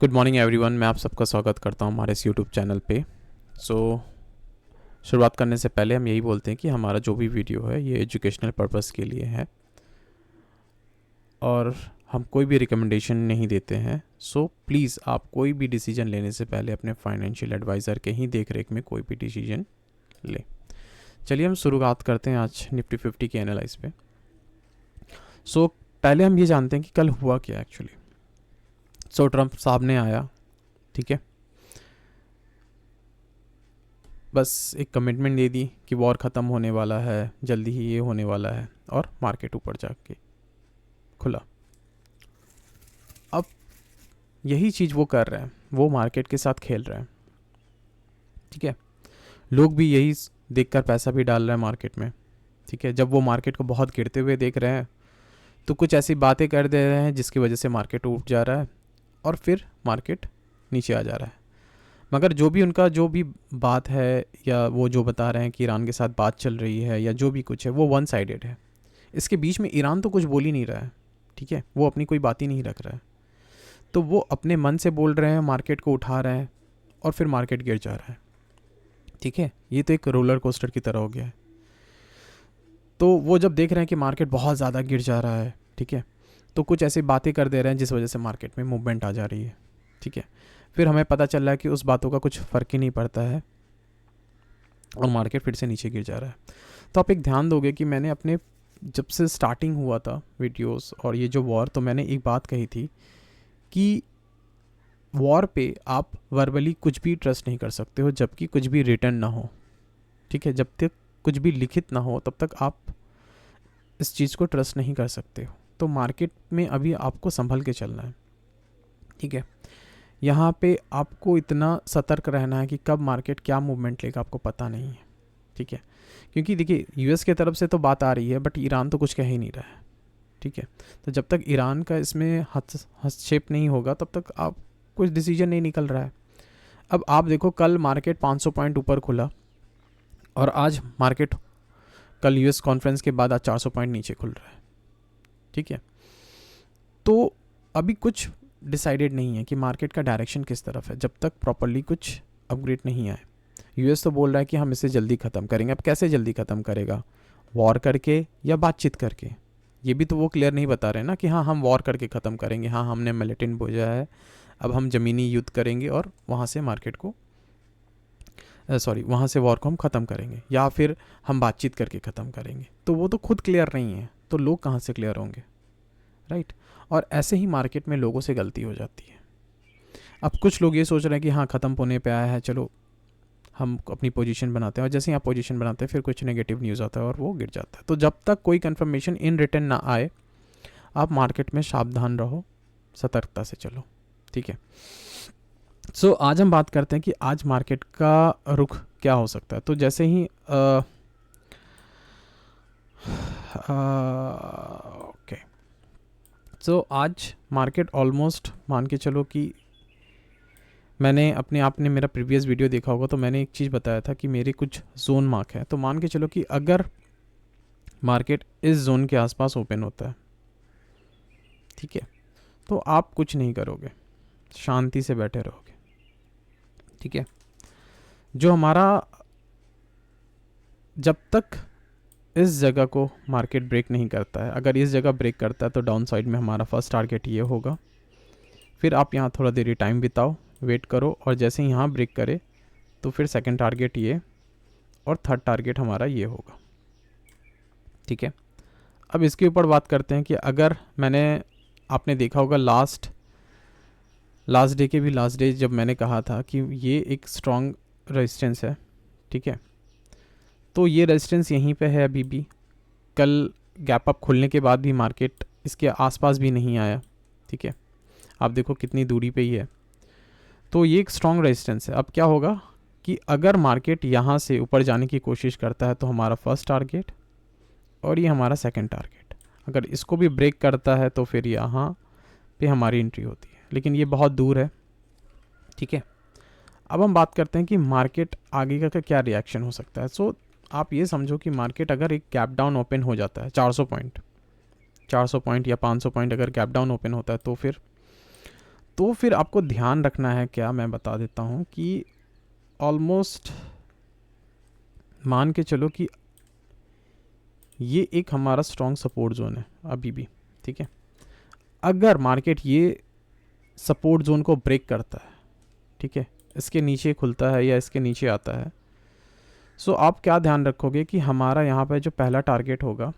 Good morning everyone, मैं आप सबका स्वागत करता हूं हमारे इस यूट्यूब चैनल पे। शुरुआत करने से पहले हम यही बोलते हैं कि हमारा जो भी वीडियो है ये एजुकेशनल पर्पस के लिए है और हम कोई भी रिकमेंडेशन नहीं देते हैं। प्लीज़ आप कोई भी डिसीजन लेने से पहले अपने फाइनेंशियल एडवाइज़र के ही देख रेख में कोई भी डिसीजन लें। चलिए हम शुरुआत करते हैं आज निफ्टी 50 के एनालाइज पे। पहले हम ये जानते हैं कि कल हुआ क्या एक्चुअली। ट्रम्प साहब ने आया, ठीक है, बस एक कमिटमेंट दे दी कि वॉर ख़त्म होने वाला है, जल्दी ही ये होने वाला है, और मार्केट ऊपर जाके खुला। अब यही चीज़ वो कर रहे हैं, वो मार्केट के साथ खेल रहे हैं, ठीक है। लोग भी यही देखकर पैसा भी डाल रहे हैं मार्केट में, ठीक है। जब वो मार्केट को बहुत गिरते हुए देख रहे हैं तो कुछ ऐसी बातें कर दे रहे हैं जिसकी वजह से मार्केट उठ जा रहा है और फिर मार्केट नीचे आ जा रहा है। मगर जो भी उनका जो भी बात है या वो जो बता रहे हैं कि ईरान के साथ बात चल रही है या जो भी कुछ है वो वन साइडेड है। इसके बीच में ईरान तो कुछ बोल ही नहीं रहा है, ठीक है, वो अपनी कोई बात ही नहीं रख रहा है। तो वो अपने मन से बोल रहे हैं, मार्केट को उठा रहे हैं और फिर मार्केट गिर जा रहा है, ठीक है। ये तो एक रोलर कोस्टर की तरह हो गया है। तो वो जब देख रहे हैं कि मार्केट बहुत ज़्यादा गिर जा रहा है, ठीक है, तो कुछ ऐसी बातें कर दे रहे हैं जिस वजह से मार्केट में मूवमेंट आ जा रही है, ठीक है। फिर हमें पता चल रहा है कि उस बातों का कुछ फ़र्क ही नहीं पड़ता है और मार्केट फिर से नीचे गिर जा रहा है। तो आप एक ध्यान दोगे कि मैंने अपने जब से स्टार्टिंग हुआ था वीडियोस और ये जो वॉर, तो मैंने एक बात कही थी कि वॉर पे आप वर्बली कुछ भी ट्रस्ट नहीं कर सकते हो जबकि कुछ भी रिटर्न ना हो, ठीक है। जब तक कुछ भी लिखित ना हो तब तक आप इस चीज़ को ट्रस्ट नहीं कर सकते हो। तो मार्केट में अभी आपको संभल के चलना है, ठीक है। यहाँ पे आपको इतना सतर्क रहना है कि कब मार्केट क्या मूवमेंट लेगा आपको पता नहीं है, ठीक है। क्योंकि देखिए यूएस की तरफ से तो बात आ रही है बट ईरान तो कुछ कह ही नहीं रहा है, ठीक है। तो जब तक ईरान का इसमें हस्तक्षेप नहीं होगा तब तक आप कुछ डिसीजन नहीं निकल रहा है। अब आप देखो कल मार्केट 500 पॉइंट ऊपर खुला और आज मार्केट कल यूएस कॉन्फ्रेंस के बाद आज 400 पॉइंट नीचे खुल रहा है, ठीक है। तो अभी कुछ डिसाइडेड नहीं है कि मार्केट का डायरेक्शन किस तरफ है जब तक प्रॉपरली कुछ अपग्रेड नहीं आए। यूएस तो बोल रहा है कि हम इसे जल्दी ख़त्म करेंगे। अब कैसे जल्दी ख़त्म करेगा, वॉर करके या बातचीत करके? ये भी तो वो क्लियर नहीं बता रहे ना कि हाँ हम वॉर करके ख़त्म करेंगे, हाँ हमने मिलिटेंट भेजा है, अब हम ज़मीनी युद्ध करेंगे और वहाँ से मार्केट को वहाँ से वॉर को हम ख़त्म करेंगे, या फिर हम बातचीत करके ख़त्म करेंगे। तो वो तो खुद क्लियर नहीं है, तो लोग कहाँ से क्लियर होंगे, राइट। और ऐसे ही मार्केट में लोगों से गलती हो जाती है। अब कुछ लोग ये सोच रहे हैं कि हाँ ख़त्म होने पे आया है, चलो हम अपनी पोजीशन बनाते हैं, और जैसे ही आप पोजीशन बनाते हैं फिर कुछ नेगेटिव न्यूज़ आता है और वो गिर जाता है। तो जब तक कोई कंफर्मेशन इन रिटर्न ना आए आप मार्केट में सावधान रहो, सतर्कता से चलो, ठीक है। आज हम बात करते हैं कि आज मार्केट का रुख क्या हो सकता है। तो जैसे ही ओके, आज मार्केट ऑलमोस्ट मान के चलो कि मैंने आपने मेरा प्रीवियस वीडियो देखा होगा तो मैंने एक चीज़ बताया था कि मेरे कुछ जोन मार्क है। तो मान के चलो कि अगर मार्केट इस जोन के आसपास ओपन होता है, ठीक है, तो आप कुछ नहीं करोगे, शांति से बैठे रहोगे, ठीक है। जो हमारा जब तक इस जगह को मार्केट ब्रेक नहीं करता है, अगर इस जगह ब्रेक करता है तो डाउन साइड में हमारा फर्स्ट टारगेट ये होगा। फिर आप यहाँ थोड़ा देरी टाइम बिताओ, वेट करो, और जैसे ही यहाँ ब्रेक करे तो फिर सेकंड टारगेट ये और थर्ड टारगेट हमारा ये होगा, ठीक है। अब इसके ऊपर बात करते हैं कि अगर आपने देखा होगा लास्ट डे के भी लास्ट डे जब मैंने कहा था कि ये एक स्ट्रॉन्ग रेजिस्टेंस है, ठीक है, तो ये रेजिस्टेंस यहीं पे है अभी भी। कल गैप अप खुलने के बाद भी मार्केट इसके आसपास भी नहीं आया, ठीक है, आप देखो कितनी दूरी पे ही है। तो ये एक स्ट्रॉन्ग रेजिस्टेंस है। अब क्या होगा कि अगर मार्केट यहाँ से ऊपर जाने की कोशिश करता है तो हमारा फर्स्ट टारगेट और ये हमारा सेकंड टारगेट, अगर इसको भी ब्रेक करता है तो फिर यहाँ पे हमारी एंट्री होती है, लेकिन ये बहुत दूर है, ठीक है। अब हम बात करते हैं कि मार्केट आगे का क्या रिएक्शन हो सकता है। आप ये समझो कि मार्केट अगर एक गैप डाउन ओपन हो जाता है 400 पॉइंट या 500 पॉइंट अगर गैप डाउन ओपन होता है तो फिर आपको ध्यान रखना है क्या, मैं बता देता हूँ कि ऑलमोस्ट मान के चलो कि ये एक हमारा स्ट्रॉन्ग सपोर्ट जोन है अभी भी, ठीक है। अगर मार्केट ये सपोर्ट जोन को ब्रेक करता है, ठीक है, इसके नीचे खुलता है या इसके नीचे आता है, सो आप क्या ध्यान रखोगे कि हमारा यहाँ पे जो पहला टारगेट होगा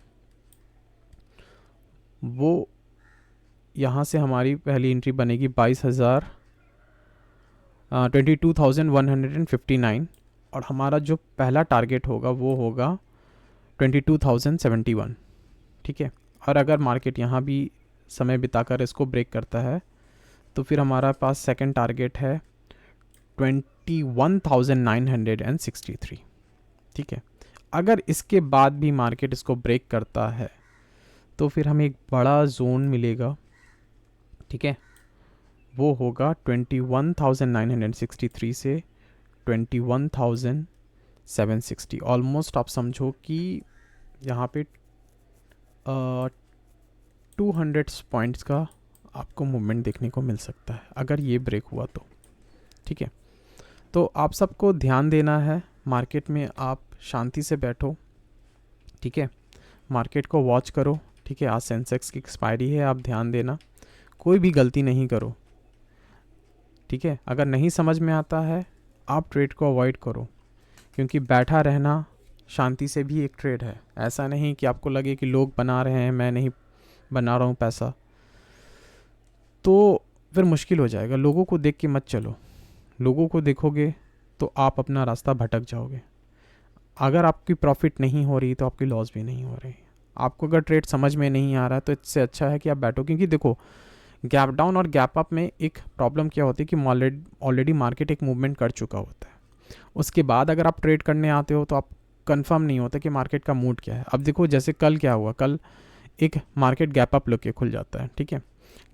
वो यहाँ से हमारी पहली एंट्री बनेगी 22,159 और हमारा जो पहला टारगेट होगा वो होगा 22,071, ठीक है। और अगर मार्केट यहाँ भी समय बिताकर इसको ब्रेक करता है तो फिर हमारा पास सेकंड टारगेट है 21,963, ठीक है। अगर इसके बाद भी मार्केट इसको ब्रेक करता है तो फिर हमें एक बड़ा जोन मिलेगा, ठीक है, वो होगा 21,963 से 21,760। ऑलमोस्ट आप समझो कि यहाँ पे 200 पॉइंट्स का आपको मूवमेंट देखने को मिल सकता है अगर ये ब्रेक हुआ तो, ठीक है। तो आप सबको ध्यान देना है, मार्केट में आप शांति से बैठो, ठीक है, मार्केट को वॉच करो, ठीक है। आज सेंसेक्स की एक्सपायरी है, आप ध्यान देना, कोई भी गलती नहीं करो, ठीक है। अगर नहीं समझ में आता है आप ट्रेड को अवॉइड करो, क्योंकि बैठा रहना शांति से भी एक ट्रेड है। ऐसा नहीं कि आपको लगे कि लोग बना रहे हैं मैं नहीं बना रहा हूँ पैसा, तो फिर मुश्किल हो जाएगा। लोगों को देख के मत चलो, लोगों को देखोगे तो आप अपना रास्ता भटक जाओगे। अगर आपकी प्रॉफिट नहीं हो रही तो आपकी लॉस भी नहीं हो रही। आपको अगर ट्रेड समझ में नहीं आ रहा है तो इससे अच्छा है कि आप बैठो, क्योंकि देखो गैप डाउन और गैप अप में एक प्रॉब्लम क्या होती है कि ऑलरेडी मार्केट एक मूवमेंट कर चुका होता है। उसके बाद अगर आप ट्रेड करने आते हो तो आप कंफर्म नहीं होता कि मार्केट का मूड क्या है। अब देखो जैसे कल क्या हुआ, कल एक मार्केट गैप अप लेके खुल जाता है, ठीक है।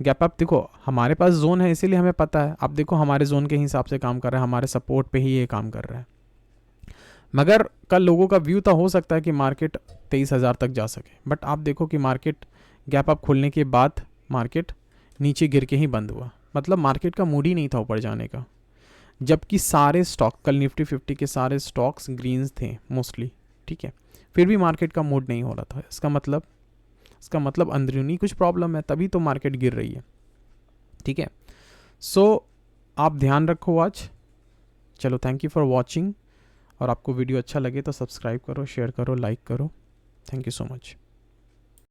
गैप अप देखो हमारे पास जोन है इसीलिए हमें पता है, अब देखो हमारे जोन के हिसाब से काम कर रहा है, हमारे सपोर्ट पे ही ये काम कर रहा है। मगर कल लोगों का व्यू तो हो सकता है कि मार्केट 23,000 तक जा सके, बट आप देखो कि मार्केट गैप अप खुलने के बाद मार्केट नीचे गिर के ही बंद हुआ। मतलब मार्केट का मूड ही नहीं था ऊपर जाने का, जबकि सारे स्टॉक कल निफ्टी 50 के सारे स्टॉक्स ग्रीन्स थे मोस्टली, ठीक है। फिर भी मार्केट का मूड नहीं हो रहा था। इसका मतलब अंदरूनी कुछ प्रॉब्लम है, तभी तो मार्केट गिर रही है, ठीक है। सो आप ध्यान रखो आज। चलो, थैंक यू फॉर वॉचिंग, और आपको वीडियो अच्छा लगे तो सब्सक्राइब करो, शेयर करो, लाइक करो। Thank you so much.